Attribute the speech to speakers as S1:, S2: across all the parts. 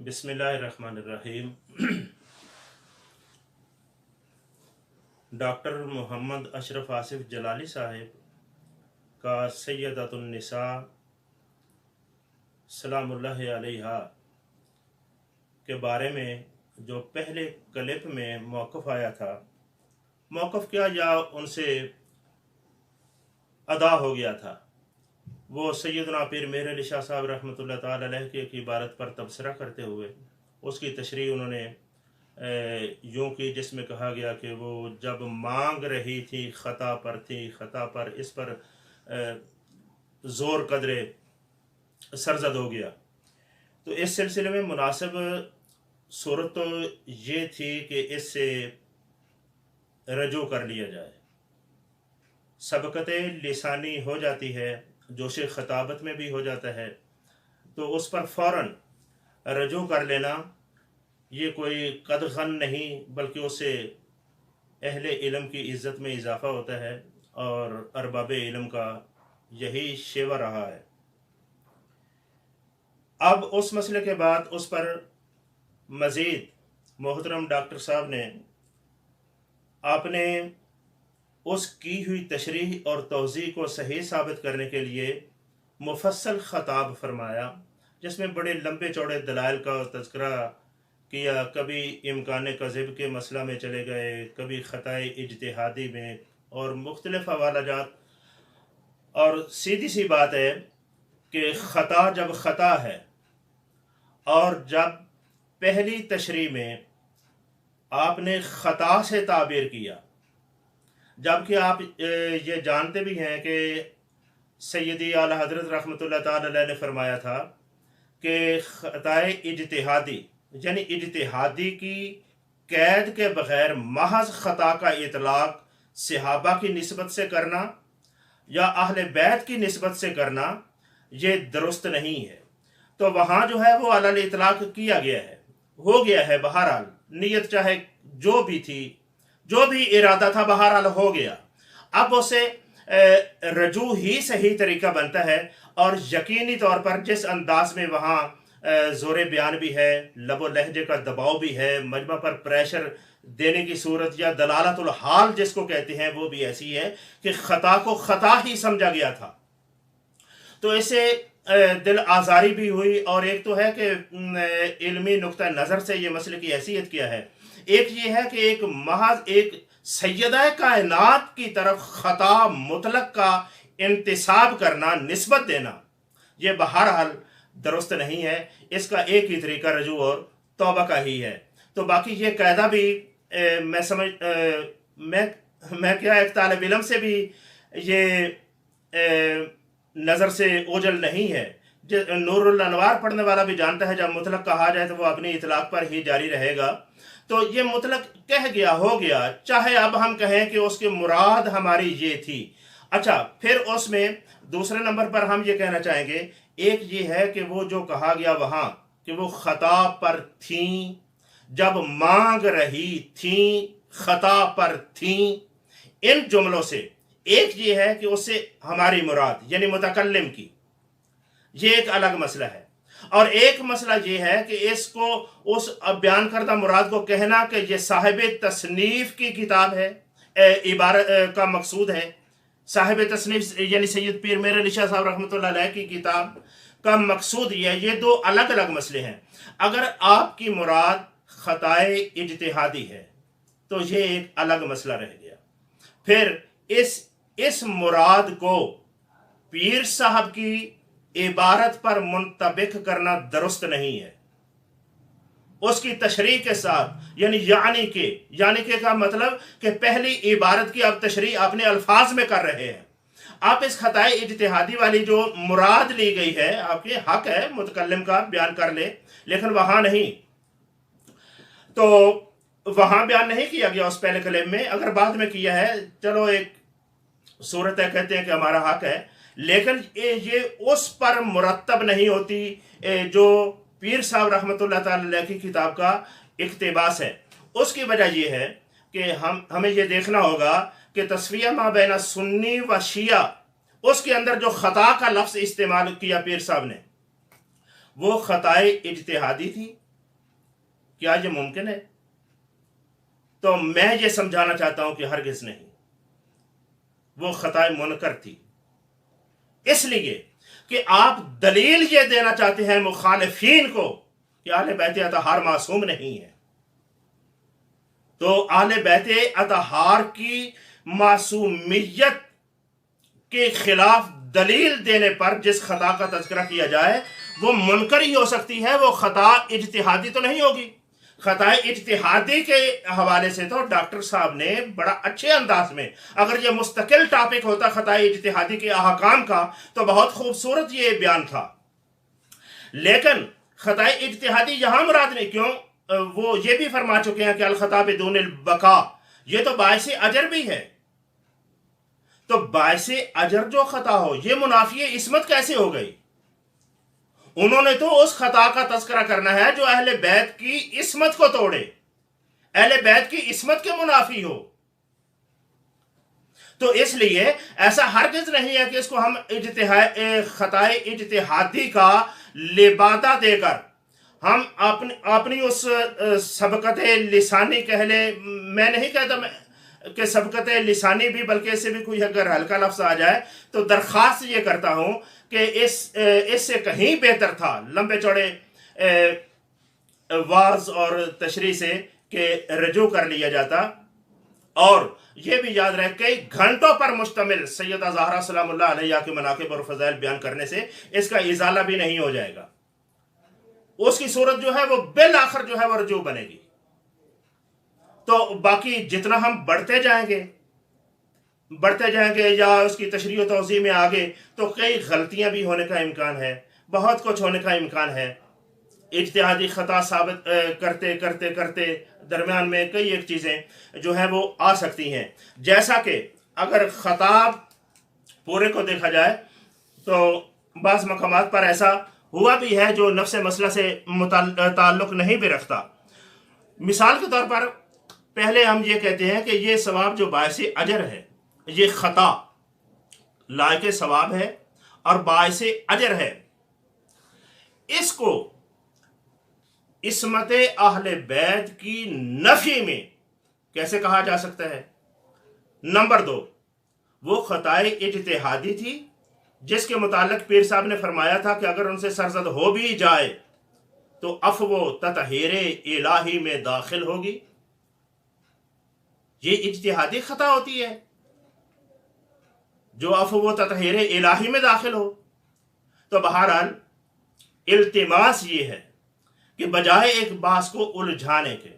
S1: बिस्मिल्लाहिर्रहमानिर्रहीम। डॉक्टर मोहम्मद अशरफ आसिफ जलाली साहिब का सैयदतुन्निसा सलामुल्लाहि अलैहा के बारे में जो पहले क्लिप में मौक़िफ़ आया था, मौक़िफ़ क्या या उनसे अदा हो गया था, वो सैयदना पीर मेहर अली शाह साहब रहमतुल्लाह ताला अलैह की एक इबारत पर तबसरा करते हुए उसकी तशरीह उन्होंने यूँ की, जिसमें कहा गया कि वो जब मांग रही थी ख़ता पर थी, ख़ता पर, इस पर ज़ोर कदरे सरजद हो गया। तो इस सिलसिले में मुनासिब सूरत तो ये थी कि इससे रजू कर लिया जाए। सबकत लिसानी हो जाती है, जोश ख़ताबत में भी हो जाता है, तो उस पर फ़ौरन रजू कर लेना ये कोई कदगन नहीं, बल्कि उससे अहले इल्म की इज़्ज़त में इजाफ़ा होता है और अरबाब इल्म का यही शेवा रहा है। अब उस मसले के बाद उस पर मज़ीद मोहतरम डॉक्टर साहब ने आपने उस की हुई तशरीह और तौज़ीह को सही साबित करने के लिए मुफस्सल ख़ताब फरमाया, जिसमें बड़े लंबे चौड़े दलाइल का तज़किरा किया। कभी इम्कान कज़िब के मसला में चले गए, कभी ख़ताए इज्तिहादी में, और मुख्तलिफ़ हवालाजात। और सीधी सी बात है कि ख़ता जब ख़ता है और जब पहली तशरीह में आपने ख़ता से ताबीर किया, जबकि आप ये जानते भी हैं कि सैयदी आला हज़रत रहमतुल्लाह ताला अलैह ने फरमाया था कि ख़ताए इज्तिहादी यानी इज्तिहादी की कैद के बग़ैर महज ख़ता का इतलाक़ सहाबा की निस्बत से करना या अहले बैत की निस्बत से करना ये दुरुस्त नहीं है। तो वहाँ जो है वो अलल इतलाक़ किया गया है, हो गया है। बहरहाल नीयत चाहे जो भी थी, जो भी इरादा था, बहरहाल हो गया। अब उसे रजू ही सही तरीका बनता है। और यकीनी तौर पर जिस अंदाज में वहाँ ज़ोर बयान भी है, लबो लहजे का दबाव भी है, मजमा पर प्रेशर देने की सूरत या दलालतुल हाल जिसको कहते हैं, वो भी ऐसी है कि ख़ता को ख़ता ही समझा गया था। तो इससे दिल आज़ारी भी हुई। और एक तो है कि इल्मी नुक्ता नज़र से ये मसले की हैसियत क्या है। एक ये है कि एक महज एक सैयदा कायनात की तरफ ख़ता मुतलक का इंतिसाब करना, निस्बत देना, ये बहरहाल दुरुस्त नहीं है। इसका एक ही तरीका रजू और तौबा का ही है। तो बाकी ये कायदा भी मैं क्या एक तालिब इल्म से भी ये नज़र से ओझल नहीं है। नूरुल अनवार पढ़ने वाला भी जानता है, जब मुतलक कहा जाए तो वो अपनी इतलाक़ पर ही जारी रहेगा। तो ये मुतलक कह गया, हो गया, चाहे अब हम कहें कि उसकी मुराद हमारी ये थी। अच्छा, फिर उसमें दूसरे नंबर पर हम ये कहना चाहेंगे, एक ये है कि वो जो कहा गया वहाँ कि वो ख़ता पर थीं, जब मांग रही थीं, ख़ता पर थीं, इन जुमलों से एक ये है कि उससे हमारी मुराद यानी मुतकल्लिम की, ये एक अलग मसला है। और एक मसला ये है कि इसको उस बयान करदा मुराद को कहना कि ये साहिब तसनीफ़ की किताब है, इबारत का मकसूद है साहिब तसनीफ़ यानी सैयद पीर मेहर अली शाह साहब रहमतुल्लाह अलैह की किताब का मकसूद ये दो अलग अलग मसले हैं। अगर आपकी मुराद ख़ताए इज्तिहादी है तो ये एक अलग मसला रह गया। फिर इस मुराद को पीर साहब की इबारत पर मुंतबिक करना दुरुस्त नहीं है। उसकी तशरीह के साथ यानी के का मतलब कि पहली इबारत की आप तशरीह अपने अल्फाज में कर रहे हैं। आप इस ख़ताए इज्तिहादी वाली जो मुराद ली गई है, आपके हक है मुतकल्लिम का बयान कर ले, लेकिन वहाँ नहीं। तो वहाँ बयान नहीं किया गया उस पहले कलम में। अगर बाद में किया है, चलो एक सूरत है, कहते हैं कि हमारा हक है, लेकिन ये उस पर मुरतब नहीं होती जो पीर साहब रहमतुल्लाह ताला अलैह की किताब का इक़्तिबास है। उसकी वजह यह है कि हमें ये देखना होगा कि तस्वीया मा बैना सुन्नी व शिया, उसके अंदर जो ख़ता का लफ्ज़ इस्तेमाल किया पीर साहब ने, वो ख़ताए इज्तिहादी थी क्या ये मुमकिन है? तो मैं ये समझाना चाहता हूं कि हरगिज नहीं, वो खताए मुनकर थी। इसलिए कि आप दलील ये देना चाहते हैं मुखालिफीन को कि अहले बैत अतहार मासूम नहीं है, तो अहले बैत अतहार की मासूमियत के खिलाफ दलील देने पर जिस खता का तज़किरा किया जाए वो मुनकर ही हो सकती है, वो खता इज्तिहादी तो नहीं होगी। खता इज्तिहादी के हवाले से तो डॉक्टर साहब ने बड़ा अच्छे अंदाज में, अगर ये मुस्तकिल टॉपिक होता खता इज्तिहादी के अहकाम का तो बहुत खूबसूरत ये बयान था, लेकिन खता इज्तिहादी यहाँ मुराद नहीं। क्यों? वो ये भी फरमा चुके हैं कि अल खता बिदून बका, ये तो बायसे अजर भी है। तो बायसे अजर जो खता हो ये मुनाफी इसमत कैसे हो गई? उन्होंने तो उस खता का तज़किरा करना है जो अहले बैत की इसमत को तोड़े, अहले बैत की इसमत के मुनाफी हो। तो इसलिए ऐसा हरगिज नहीं है कि इसको हम खताए इज्तिहादी का लिबादा देकर हम अपनी उस सबकत लिसानी कह ले, मैं नहीं कहता कि सबकत लिसानी भी, बल्कि इससे भी कोई अगर हल्का लफ्ज़ आ जाए तो दरख्वास्त ये करता हूँ कि इससे कहीं बेहतर था लंबे चौड़े वाज और तशरीह से कि रजू कर लिया जाता। और ये भी याद रहे कई घंटों पर मुश्तमिल सैयदा ज़हरा सलामुल्लाह अलैहा के मनाक़िब और फ़ज़ाइल बयान करने से इसका इज़ाला भी नहीं हो जाएगा। उसकी सूरत जो है वो बिल आखिर जो है वो रजू बनेगी। तो बाकी जितना हम बढ़ते जाएंगे या उसकी तशरीह व तौज़ीह में आगे तो कई गलतियां भी होने का इम्कान है, बहुत कुछ होने का इम्कान है। इज्तिहादी खता साबित करते करते करते दरमियान में कई एक चीज़ें जो है वो आ सकती हैं। जैसा कि अगर खताब पूरे को देखा जाए तो बाज़ मकामात पर ऐसा हुआ भी है जो नफ्स मसला से ताल्लुक़ नहीं भी रखता। मिसाल के तौर पर पहले हम ये कहते हैं कि ये सवाब जो बायसे अजर है, ये खता लायक सवाब है और बायसे अजर है, इसको इसमत अहले बैत की नफी में कैसे कहा जा सकता है? नंबर 2, वो खताए इज्तिहादी थी जिसके मुतालिक पीर साहब ने फरमाया था कि अगर उनसे सरजद हो भी जाए तो अफ़्व ततहीर इलाही में दाखिल होगी। ये इज्तिहादी खता होती है जो अफ़्व ततहीर इलाही में दाखिल हो। तो बहरहाल इल्तिमास ये है कि बजाय एक बात को उलझाने के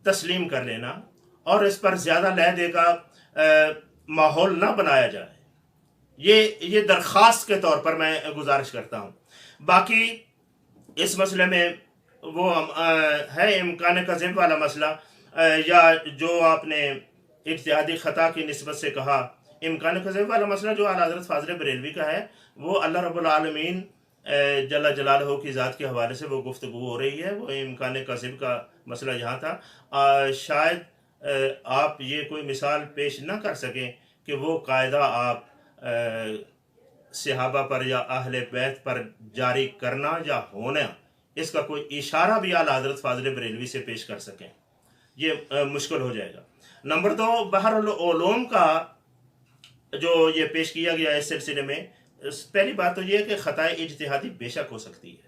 S1: तस्लीम कर लेना और इस पर ज़्यादा लहदे का माहौल ना बनाया जाए, ये दरख्वास्त के तौर पर मैं गुजारिश करता हूँ। बाकी इस मसले में वो है इम्कान कज़िब वाला मसला, या जो आपने इज्तिहादी ख़ता की निस्बत से कहा इम्कान कज़िब वाला मसला जो आला हज़रत फ़ाज़िल बरेलवी का है, वो अल्लाह रब्बुल आलमीन जल्ला जलालहू की ज़ात के हवाले से वो गुफ्तगू हो रही है। वो इम्कान कज़िब का मसला यहाँ था। शायद आप ये कोई मिसाल पेश ना कर सकें कि वो कायदा आप सहाबा पर या अहले बैत पर जारी करना या होना, इसका कोई इशारा भी आला हज़रत फ़ाज़िल बरेलवी से पेश कर सकें, ये मुश्किल हो जाएगा। नंबर 2, बहरुल उलूम का जो ये पेश किया गया इस सिलसिले में, पहली बात तो ये है कि ख़ताए इज्तिहादी बेशक हो सकती है।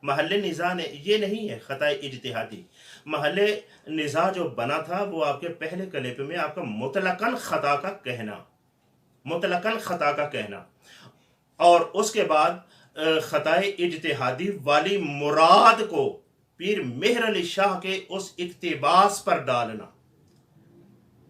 S1: महल निज़ा ने ये नहीं है ख़ताए इज्तिहादी, महल निज़ा जो बना था वो आपके पहले कलेपे में आपका मुतलकन ख़ता का कहना और उसके बाद ख़ताए इज्तिहादी वाली मुराद को पीर मेहर अली शाह के उस इक्तिबास पर डालना,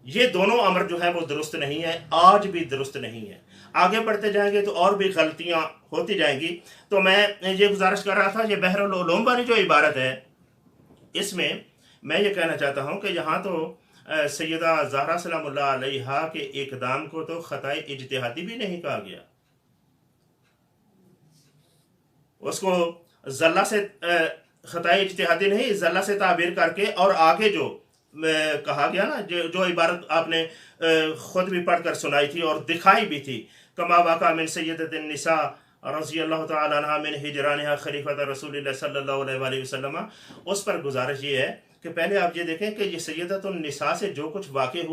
S1: ये दोनों अमर जो है वो दुरुस्त नहीं है, आज भी दुरुस्त नहीं है। आगे बढ़ते जाएंगे तो और भी गलतियां होती जाएंगी। तो मैं ये गुजारिश कर रहा था, ये बहरुल उलूम वाली जो इबारत है इसमें मैं ये कहना चाहता हूँ कि यहाँ तो सैयदा ज़हरा सलामुल्लाह अलैहा के इक़दाम को तो ख़ताए इज्तिहादी भी नहीं कहा गया, उसको ज़ल्ला से ख़ताए इज्तिहादी नहीं, ज़ल्ला से ताबीर करके और आगे जो कहा गया ना, जो इबारत आपने खुद भी पढ़कर सुनाई थी और दिखाई भी थी, कमा वाक़ा मिन सय्यदतिन निसा रज़ी अल्लाह तआला अन्हा मिन हिजरानिहा खलीफत रसूलुल्लाह सल्लल्लाहु अलैहि वसल्लम, उस पर गुजारिश ये है कि पहले आप ये देखें कि ये सैयदतुन निसा से जो कुछ वाक़े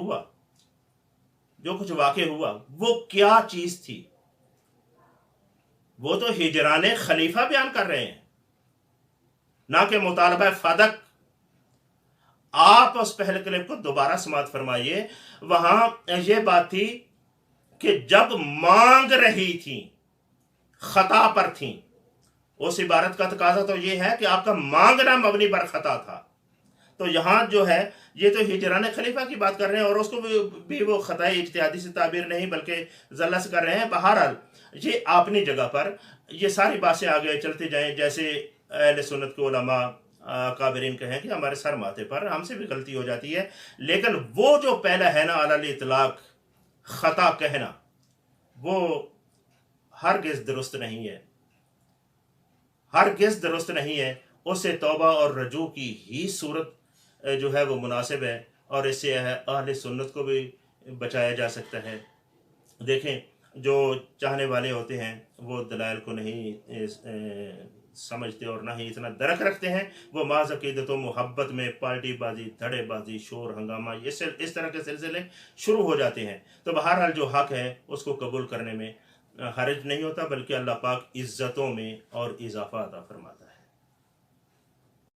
S1: हुआ वो क्या चीज़ थी। वो तो हिजरान खलीफा बयान कर रहे हैं, ना कि मुतालबा फदक। आप उस पहले क्लिप को दोबारा समाअत फरमाइए, वहां ये बात थी कि जब मांग रही थी, खता पर थी। उस इबारत का तकाजा तो ये है कि आपका मांगना मबनी पर खता था। तो यहाँ जो है ये तो हिजरान खलीफा की बात कर रहे हैं, और उसको भी वो खताए इज्तिहादी से ताबीर नहीं बल्कि जल्ला से कर रहे हैं। बहरहाल ये अपनी जगह पर ये सारी बातें आगे चलते जाएं, जैसे अहले सुन्नत के उलमा काबिरीन कहें कि हमारे सर माथे पर हमसे भी गलती हो जाती है, लेकिन वो जो पहला है ना अलल इतलाक खता कहना, वो हरगिज़ दुरुस्त नहीं है, हरगिज़ दुरुस्त नहीं है। उससे तौबा और रजू की ही सूरत जो है वो मुनासिब है, और इससे अहले सुन्नत को भी बचाया जा सकता है। देखें, जो चाहने वाले होते हैं वो दलाइल को नहीं समझते और ना ही इतना दरक रखते हैं। वो माज़ अक़ीदत व मोहब्बत में पार्टी बाजी, धड़ेबाजी, शोर हंगामा, इस तरह के सिलसिले शुरू हो जाते हैं। तो बहरहाल जो हक़ है उसको कबूल करने में हर्ज नहीं होता, बल्कि अल्लाह पाक इज़्ज़तों में और इजाफ़ा अता फरमाता है।